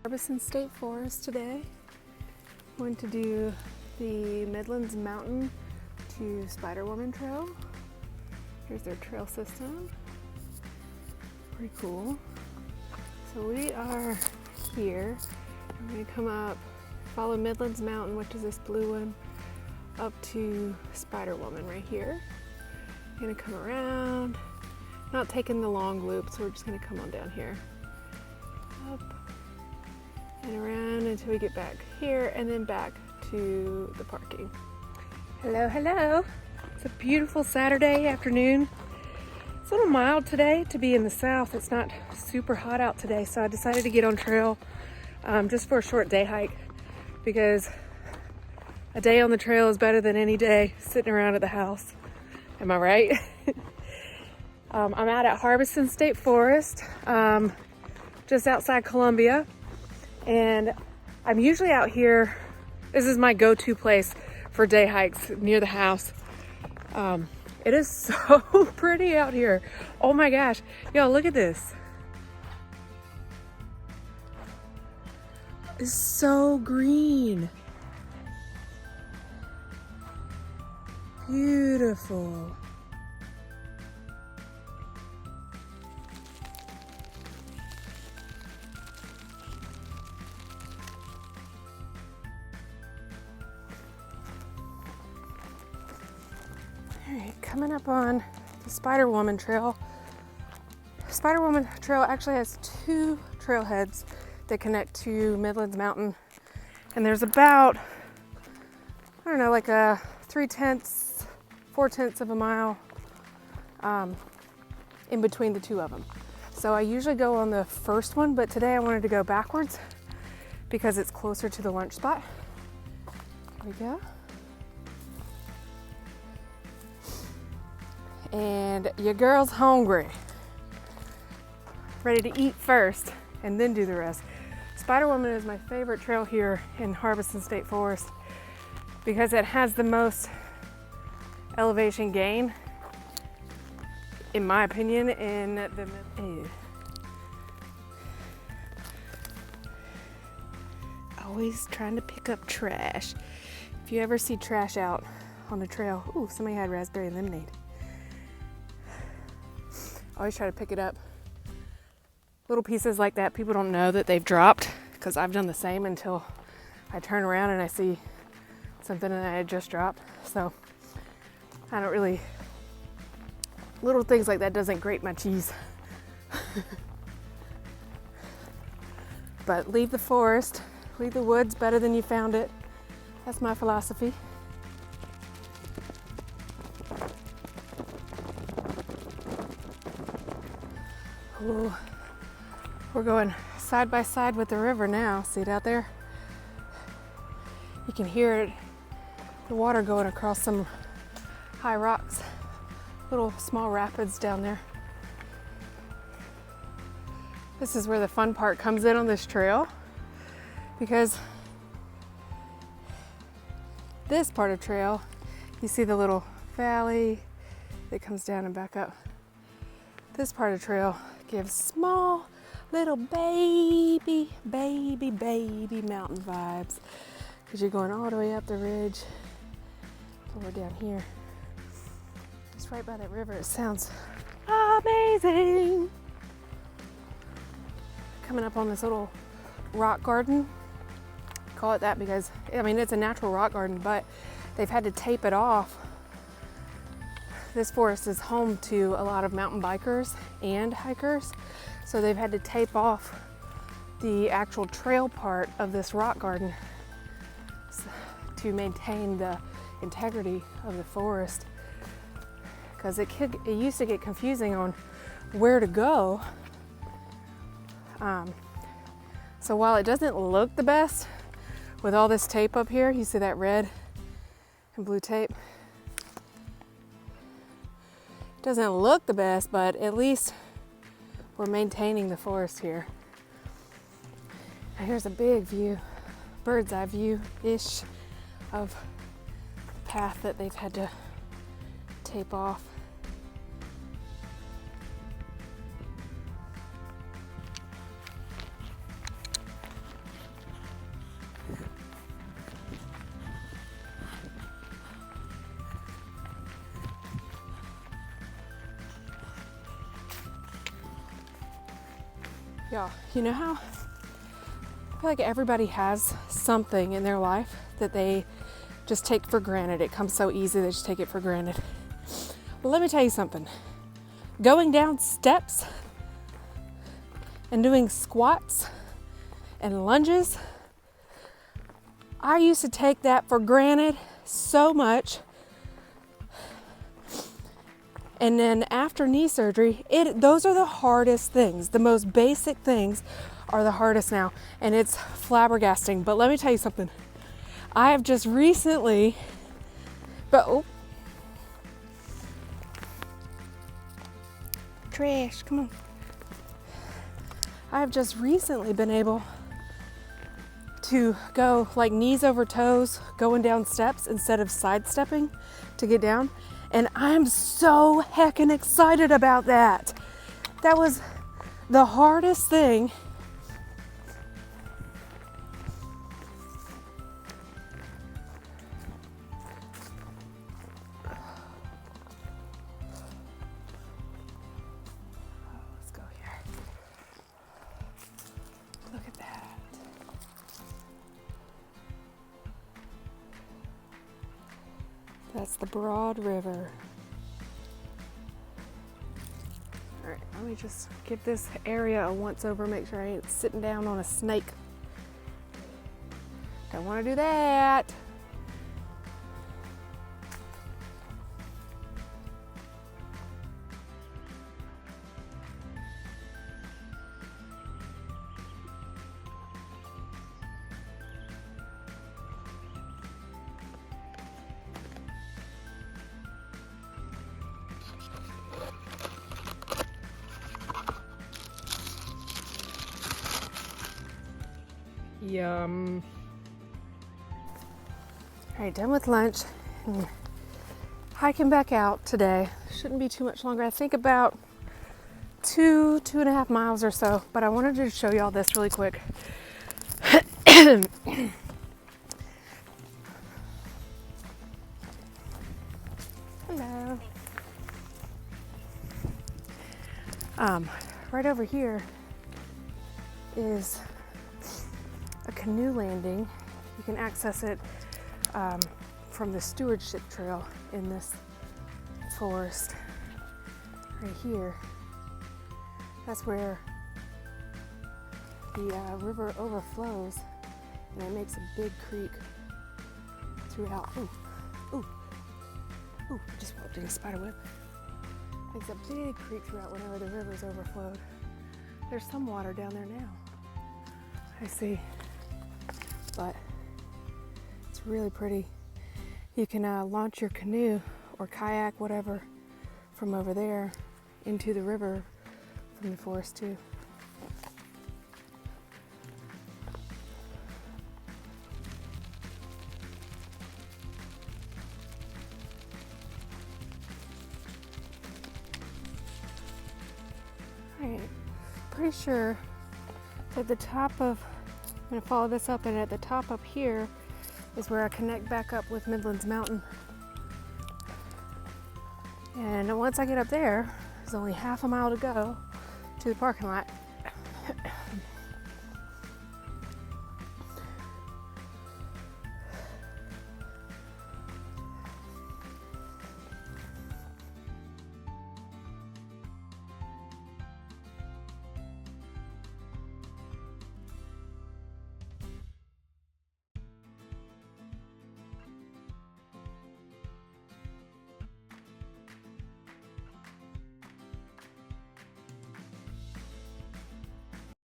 Harbison State Forest today. Going to do the Midlands Mountain to Spider-Woman Trail. Here's their trail system. Pretty cool. So we are here. I'm going to come up, follow Midlands Mountain, which is this blue one, up to Spider-Woman right here. I'm going to come around, not taking the long loop, so we're just going to come on down here. Up and around until we get back here and then back to the parking. Hello, hello. It's a beautiful Saturday afternoon. It's a little mild today to be in the south. It's not super hot out today, so I decided to get on trail just for a short day hike because a day on the trail is better than any day sitting around at the house. Am I right? I'm out at Harbison State Forest, just outside Columbia. And I'm usually out here. This is my go-to place for day hikes near the house. It is so pretty out here. Oh my gosh. Yo, look at this. It's so green. Beautiful. Alright, coming up on the Spider-Woman Trail. Spider-Woman Trail actually has two trailheads that connect to Midlands Mountain. And there's about, I don't know, like a 4/10 of a mile in between the two of them. So I usually go on the first one, but today I wanted to go backwards because it's closer to the lunch spot. There we go. And your girl's hungry. Ready to eat first and then do the rest. Spider-Woman is my favorite trail here in Harbison State Forest because it has the most elevation gain, in my opinion, in the always trying to pick up trash. If you ever see trash out on the trail, ooh, somebody had raspberry lemonade. Always try to pick it up. Little pieces like that, people don't know that they've dropped because I've done the same until I turn around and I see something that I had just dropped. So I don't really, little things like that doesn't grate my cheese. But leave the forest, leave the woods better than you found it. That's my philosophy. Ooh, we're going side by side with the river now. See it out there? You can hear it, the water going across some high rocks, little small rapids down there. This is where the fun part comes in on this trail because this part of trail, you see the little valley that comes down and back up. This part of trail gives small little baby mountain vibes because you're going all the way up the ridge. So we're down here. It's right by that river. It sounds amazing. Coming up on this little rock garden. I call it that because, I mean, it's a natural rock garden, but they've had to tape it off. This forest is home to a lot of mountain bikers and hikers, so they've had to tape off the actual trail part of this rock garden to maintain the integrity of the forest, because it used to get confusing on where to go. So while it doesn't look the best with all this tape up here, you see that red and blue tape? Doesn't look the best, but at least we're maintaining the forest here. Now here's a big view, bird's eye view-ish of the path that they've had to tape off. Y'all, you know how I feel like everybody has something in their life that they just take for granted. It comes so easy, they just take it for granted. Well, let me tell you something. Going down steps and doing squats and lunges, I used to take that for granted so much. And then after knee surgery, those are the hardest things. The most basic things are the hardest now, and it's flabbergasting. But let me tell you something. I have just recently, trash, come on. I have just recently been able to go like knees over toes, going down steps instead of sidestepping to get down. And I'm so heckin' excited about that. That was the hardest thing. Let's go here. Look at that. That's the Broad River. All right, let me just give this area a once over, make sure I ain't sitting down on a snake. Don't want to do that. Yum. All right, done with lunch. And hiking back out today. Shouldn't be too much longer. I think about 2.5 miles or so, but I wanted to show y'all this really quick. Hello. Right over here is a canoe landing. You can access it from the stewardship trail in this forest. Right here, that's where the river overflows, and it makes a big creek throughout. Ooh, I just walked in a spider web. Makes a big creek throughout whenever the river's overflowed. There's some water down there now, I see, but it's really pretty. You can launch your canoe or kayak, whatever, from over there into the river from the forest too. Alright, pretty sure at the top of, I'm going to follow this up, and at the top up here is where I connect back up with Midlands Mountain. And once I get up there, there's only half a mile to go to the parking lot.